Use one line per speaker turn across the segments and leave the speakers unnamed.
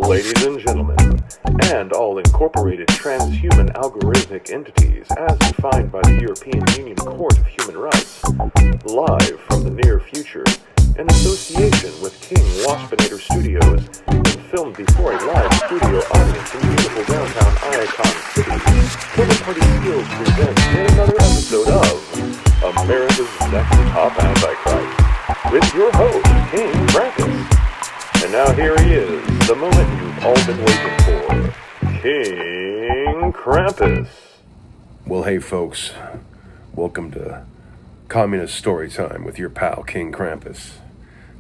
ladies and gentlemen, and all incorporated transhuman algorithmic entities as defined by the European Union Court of Human Rights, live from the near future, in association with King Waspinator Studios, and filmed before a live studio audience in beautiful downtown Icon City, Total Party Skills presents yet another episode of America's Next Top Antichrist, with your host, King Krampus. And now here he is, the moment you've all been waiting for, King Krampus.
Well, hey folks, welcome to Communist Storytime with your pal, King Krampus.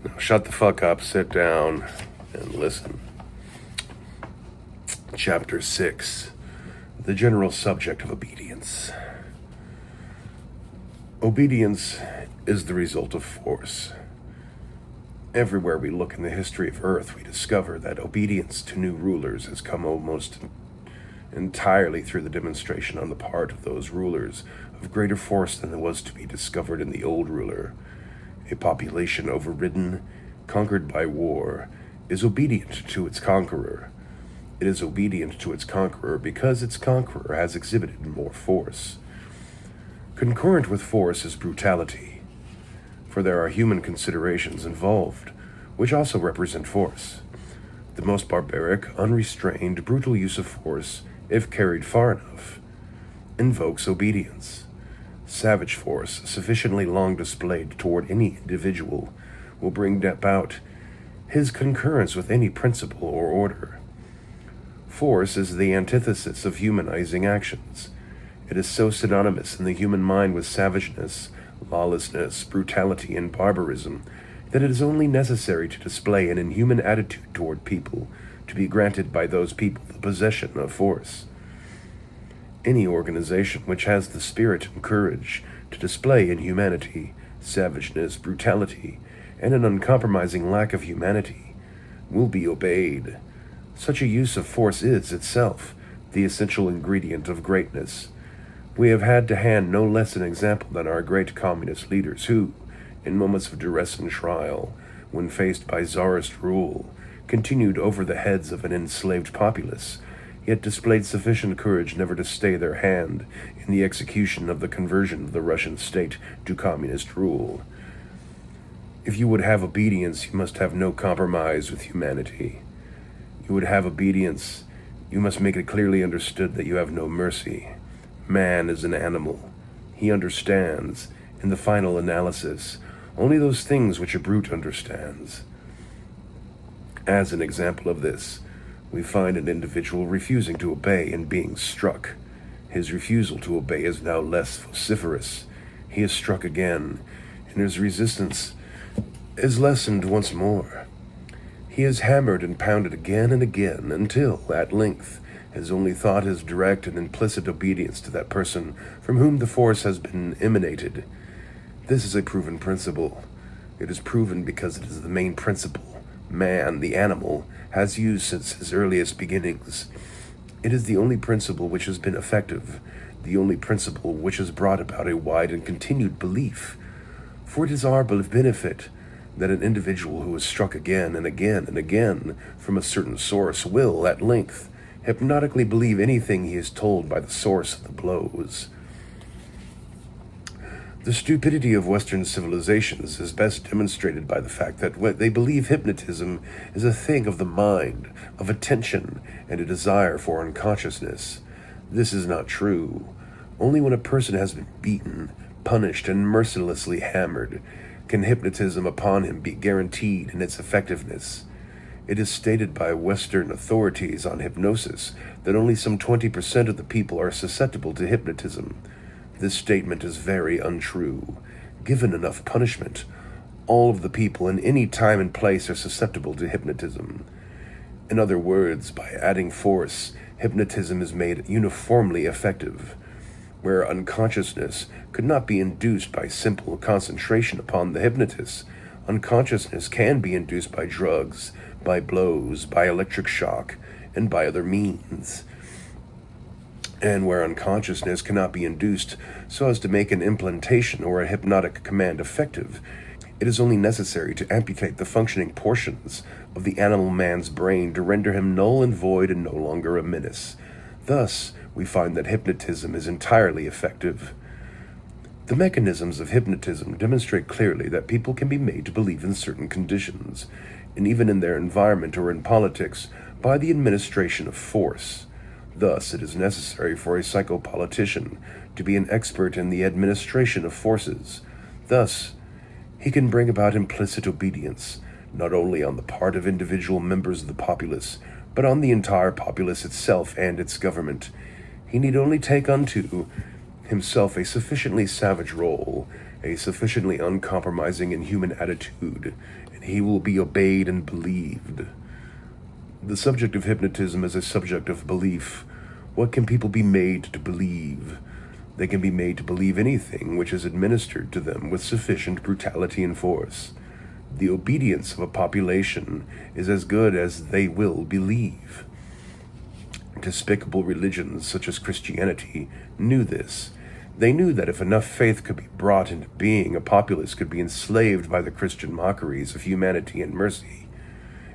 Now shut the fuck up, sit down, and listen. Chapter 6, the general subject of obedience. Obedience is the result of force. Everywhere we look in the history of Earth, we discover that obedience to new rulers has come almost entirely through the demonstration on the part of those rulers of greater force than was to be discovered in the old ruler. A population overridden, conquered by war, is obedient to its conqueror. It is obedient to its conqueror because its conqueror has exhibited more force. Concurrent with force is brutality, for there are human considerations involved, which also represent force. The most barbaric, unrestrained, brutal use of force, if carried far enough, invokes obedience. Savage force, sufficiently long displayed toward any individual, will bring about his concurrence with any principle or order. Force is the antithesis of humanizing actions. It is so synonymous in the human mind with savageness, lawlessness, brutality, and barbarism that it is only necessary to display an inhuman attitude toward people to be granted by those people the possession of force. Any organization which has the spirit and courage to display inhumanity, savageness, brutality, and an uncompromising lack of humanity will be obeyed. Such a use of force is, itself, the essential ingredient of greatness. We have had to hand no less an example than our great communist leaders who, in moments of duress and trial, when faced by czarist rule, continued over the heads of an enslaved populace, yet displayed sufficient courage never to stay their hand in the execution of the conversion of the Russian state to communist rule. If you would have obedience, you must have no compromise with humanity. You would have obedience, you must make it clearly understood that you have no mercy. Man is an animal. He understands, in the final analysis, only those things which a brute understands. As an example of this, we find an individual refusing to obey and being struck. His refusal to obey is now less vociferous. He is struck again, and his resistance is lessened once more. He is hammered and pounded again and again until, at length, his only thought is direct and implicit obedience to that person from whom the force has been emanated. This is a proven principle. It is proven because it is the main principle man, the animal, has used since his earliest beginnings. It is the only principle which has been effective, the only principle which has brought about a wide and continued belief. For it is our benefit that an individual who is struck again and again and again from a certain source will, at length, hypnotically believe anything he is told by the source of the blows. The stupidity of Western civilizations is best demonstrated by the fact that they believe hypnotism is a thing of the mind, of attention, and a desire for unconsciousness. This is not true. Only when a person has been beaten, punished, and mercilessly hammered can hypnotism upon him be guaranteed in its effectiveness. It is stated by Western authorities on hypnosis that only some 20% of the people are susceptible to hypnotism. This statement is very untrue. Given enough punishment, all of the people in any time and place are susceptible to hypnotism. In other words, by adding force, hypnotism is made uniformly effective. Where unconsciousness could not be induced by simple concentration upon the hypnotist, unconsciousness can be induced by drugs, by blows, by electric shock, and by other means. And where unconsciousness cannot be induced so as to make an implantation or a hypnotic command effective, it is only necessary to amputate the functioning portions of the animal man's brain to render him null and void and no longer a menace. Thus, we find that hypnotism is entirely effective. The mechanisms of hypnotism demonstrate clearly that people can be made to believe in certain conditions, and even in their environment or in politics, by the administration of force. Thus, it is necessary for a psychopolitician to be an expert in the administration of forces. Thus, he can bring about implicit obedience, not only on the part of individual members of the populace, but on the entire populace itself and its government. He need only take unto himself a sufficiently savage role, a sufficiently uncompromising and human attitude, and he will be obeyed and believed. The subject of hypnotism is a subject of belief. What can people be made to believe? They can be made to believe anything which is administered to them with sufficient brutality and force. The obedience of a population is as good as they will believe. Despicable religions such as Christianity knew this. They knew that if enough faith could be brought into being, a populace could be enslaved by the Christian mockeries of humanity and mercy,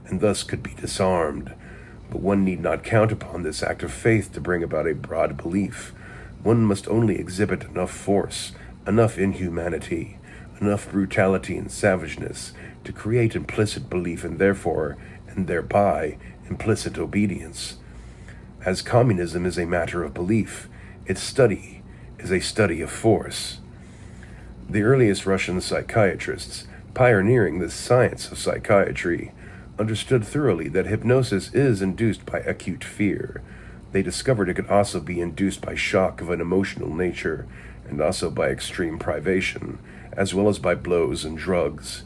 and thus could be disarmed. But one need not count upon this act of faith to bring about a broad belief. One must only exhibit enough force, enough inhumanity, enough brutality and savageness to create implicit belief and therefore, and thereby, implicit obedience. As communism is a matter of belief, its study is a study of force. The earliest Russian psychiatrists, pioneering the science of psychiatry, understood thoroughly that hypnosis is induced by acute fear. They discovered it could also be induced by shock of an emotional nature, and also by extreme privation, as well as by blows and drugs.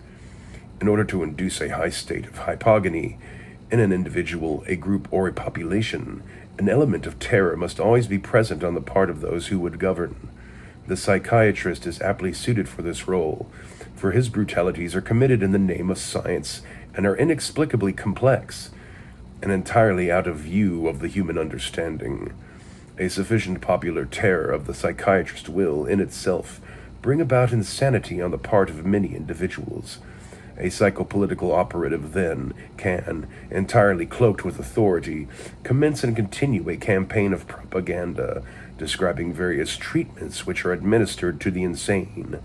In order to induce a high state of hypogony in an individual, a group, or a population, an element of terror must always be present on the part of those who would govern. The psychiatrist is aptly suited for this role, for his brutalities are committed in the name of science and are inexplicably complex and entirely out of view of the human understanding. A sufficient popular terror of the psychiatrist will, in itself, bring about insanity on the part of many individuals. A psychopolitical operative then can, entirely cloaked with authority, commence and continue a campaign of propaganda describing various treatments which are administered to the insane.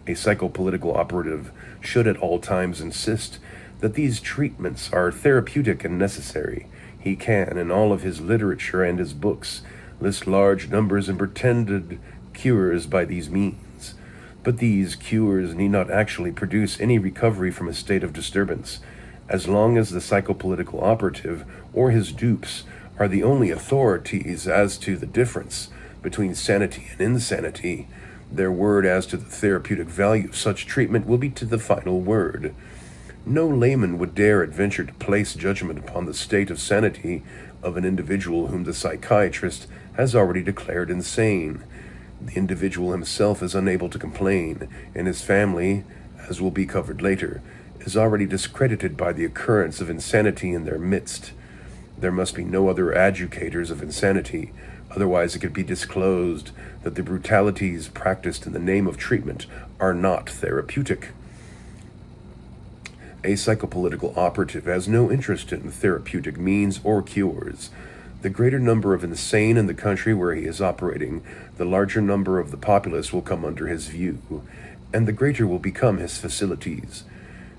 A psychopolitical operative should at all times insist that these treatments are therapeutic and necessary. He can, in all of his literature and his books, list large numbers and pretended cures by these means. But these cures need not actually produce any recovery from a state of disturbance. As long as the psychopolitical operative or his dupes are the only authorities as to the difference between sanity and insanity, their word as to the therapeutic value of such treatment will be to the final word. No layman would dare adventure to place judgment upon the state of sanity of an individual whom the psychiatrist has already declared insane. The individual himself is unable to complain, and his family, as will be covered later, is already discredited by the occurrence of insanity in their midst. There must be no other adjudicators of insanity, otherwise it could be disclosed that the brutalities practiced in the name of treatment are not therapeutic. A psychopolitical operative has no interest in therapeutic means or cures. The greater number of insane in the country where he is operating, the larger number of the populace will come under his view, and the greater will become his facilities.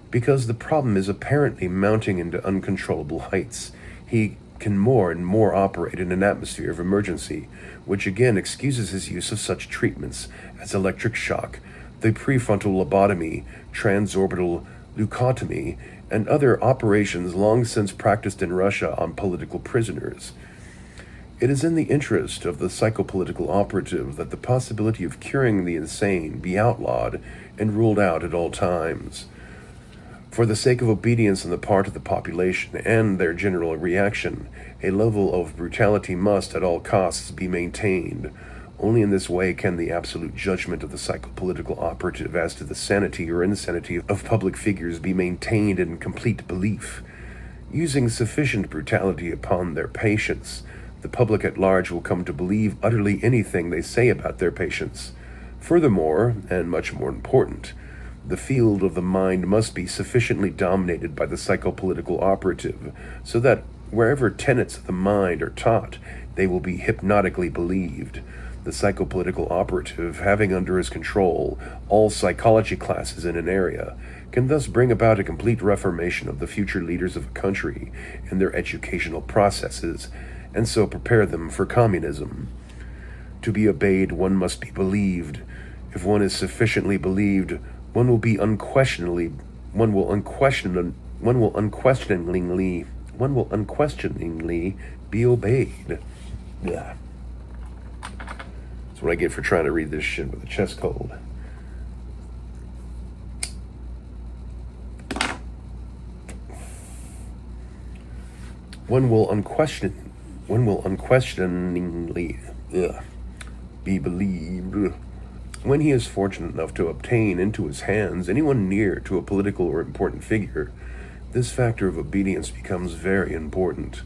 Because the problem is apparently mounting into uncontrollable heights, he can more and more operate in an atmosphere of emergency, which again excuses his use of such treatments as electric shock, the prefrontal lobotomy, transorbital leucotomy, and other operations long since practiced in Russia on political prisoners. It is in the interest of the psychopolitical operative that the possibility of curing the insane be outlawed and ruled out at all times. For the sake of obedience on the part of the population and their general reaction, a level of brutality must at all costs be maintained. Only in this way can the absolute judgment of the psychopolitical operative as to the sanity or insanity of public figures be maintained in complete belief. Using sufficient brutality upon their patients, the public at large will come to believe utterly anything they say about their patients. Furthermore, and much more important, The field of the mind must be sufficiently dominated by the psychopolitical operative, so that wherever tenets of the mind are taught, they will be hypnotically believed. The psychopolitical operative, having under his control all psychology classes in an area, can thus bring about a complete reformation of the future leaders of a country and their educational processes, and so prepare them for communism. To be obeyed, one must be believed. If one is sufficiently believed, one will unquestioningly be obeyed. Yeah. That's what I get for trying to read this shit with a chest cold. One will unquestioningly be believed. When he is fortunate enough to obtain into his hands anyone near to a political or important figure, this factor of obedience becomes very important.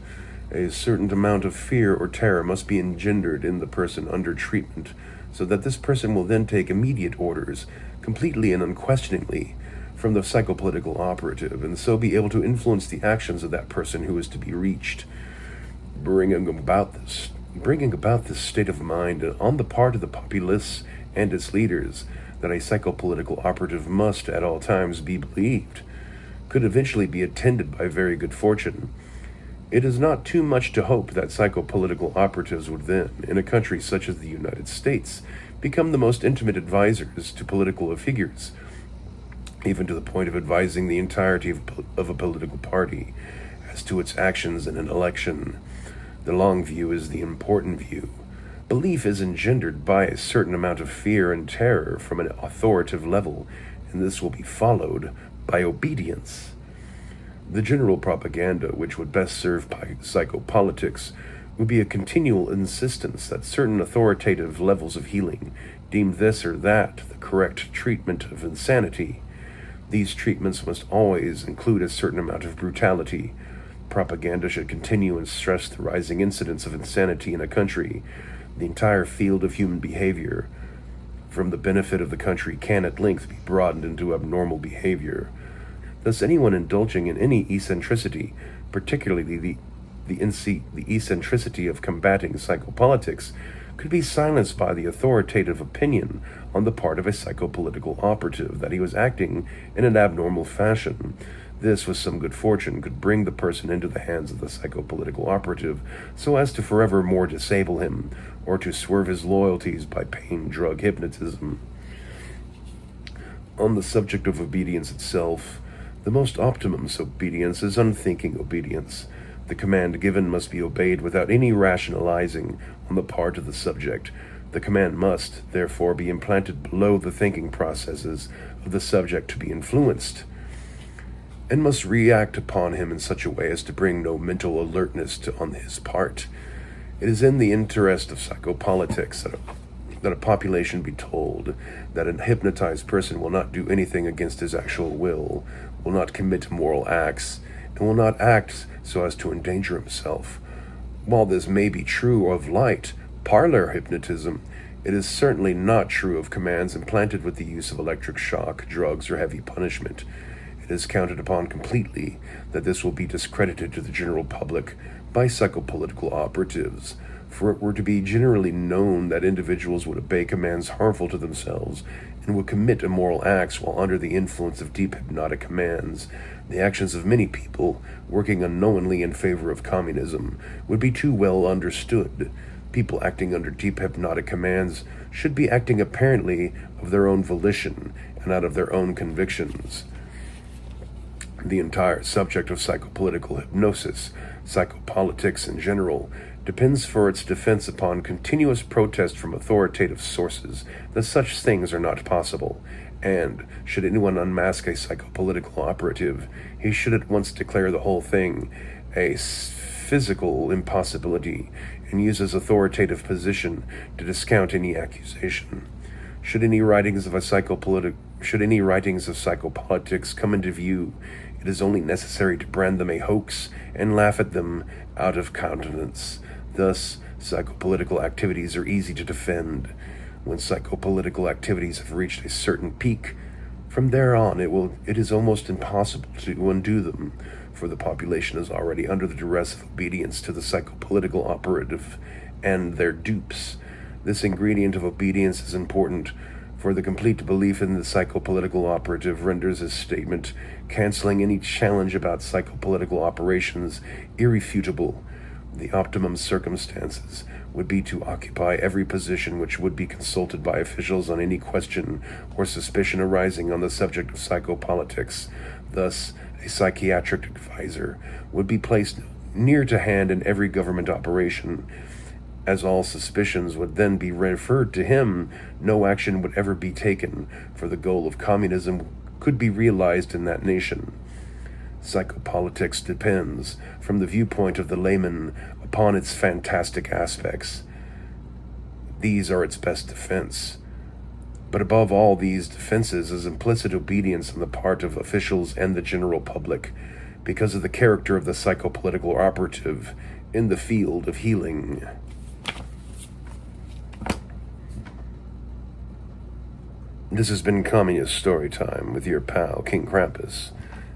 A certain amount of fear or terror must be engendered in the person under treatment, so that this person will then take immediate orders, completely and unquestioningly, from the psychopolitical operative, and so be able to influence the actions of that person who is to be reached. Bringing about this state of mind on the part of the populace and its leaders, that a psychopolitical operative must at all times be believed, could eventually be attended by very good fortune. It is not too much to hope that psychopolitical operatives would then, in a country such as the United States, become the most intimate advisors to political figures, even to the point of advising the entirety of a political party as to its actions in an election. The long view is the important view. Belief is engendered by a certain amount of fear and terror from an authoritative level, and this will be followed by obedience. The general propaganda which would best serve psychopolitics would be a continual insistence that certain authoritative levels of healing deem this or that the correct treatment of insanity. These treatments must always include a certain amount of brutality. Propaganda should continue and stress the rising incidence of insanity in a country. The entire field of human behavior, from the benefit of the country, can at length be broadened into abnormal behavior. Thus, anyone indulging in any eccentricity, particularly the eccentricity of combating psychopolitics, could be silenced by the authoritative opinion on the part of a psychopolitical operative that he was acting in an abnormal fashion. This, with some good fortune, could bring the person into the hands of the psychopolitical operative so as to forevermore disable him, or to swerve his loyalties by pain drug hypnotism. On the subject of obedience itself, the most optimum obedience is unthinking obedience. The command given must be obeyed without any rationalizing on the part of the subject. The command must, therefore, be implanted below the thinking processes of the subject to be influenced, and must react upon him in such a way as to bring no mental alertness on his part. It is in the interest of psychopolitics that a population be told that an hypnotized person will not do anything against his actual will not commit immoral acts, and will not act so as to endanger himself. While this may be true of light, parlor hypnotism, it is certainly not true of commands implanted with the use of electric shock, drugs, or heavy punishment. It is counted upon completely that this will be discredited to the general public by psychopolitical operatives, for it were to be generally known that individuals would obey commands harmful to themselves and would commit immoral acts while under the influence of deep hypnotic commands. The actions of many people, working unknowingly in favor of communism, would be too well understood. People acting under deep hypnotic commands should be acting apparently of their own volition and out of their own convictions. The entire subject of psychopolitical hypnosis, psychopolitics in general, depends for its defense upon continuous protest from authoritative sources that such things are not possible, and, should anyone unmask a psychopolitical operative, he should at once declare the whole thing a physical impossibility, and use his authoritative position to discount any accusation. Should any writings of psychopolitics come into view, it is only necessary to brand them a hoax and laugh at them out of countenance. Thus, psychopolitical activities are easy to defend. When psychopolitical activities have reached a certain peak, From there on, it is almost impossible to undo them, for the population is already under the duress of obedience to the psychopolitical operative and their dupes. This ingredient of obedience is important, for the complete belief in the psychopolitical operative renders his statement canceling any challenge about psychopolitical operations irrefutable. The optimum circumstances would be to occupy every position which would be consulted by officials on any question or suspicion arising on the subject of psychopolitics. Thus, a psychiatric advisor would be placed near to hand in every government operation. As all suspicions would then be referred to him, no action would ever be taken, for the goal of communism could be realized in that nation. Psychopolitics depends, from the viewpoint of the layman, upon its fantastic aspects. These are its best defense. But above all these defenses is implicit obedience on the part of officials and the general public, because of the character of the psychopolitical operative in the field of healing. This has been Communist Storytime with your pal, King Krampus.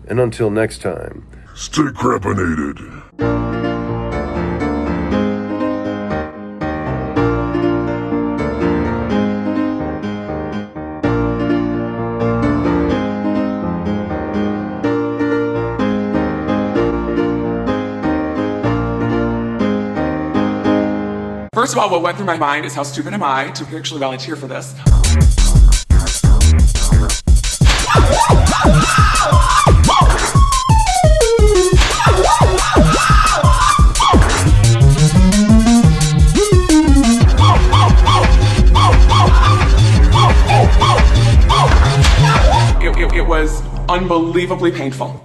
And until next time,
stay crampinated.
First of all, what went through my mind is how stupid am I to actually volunteer for this. It was unbelievably painful.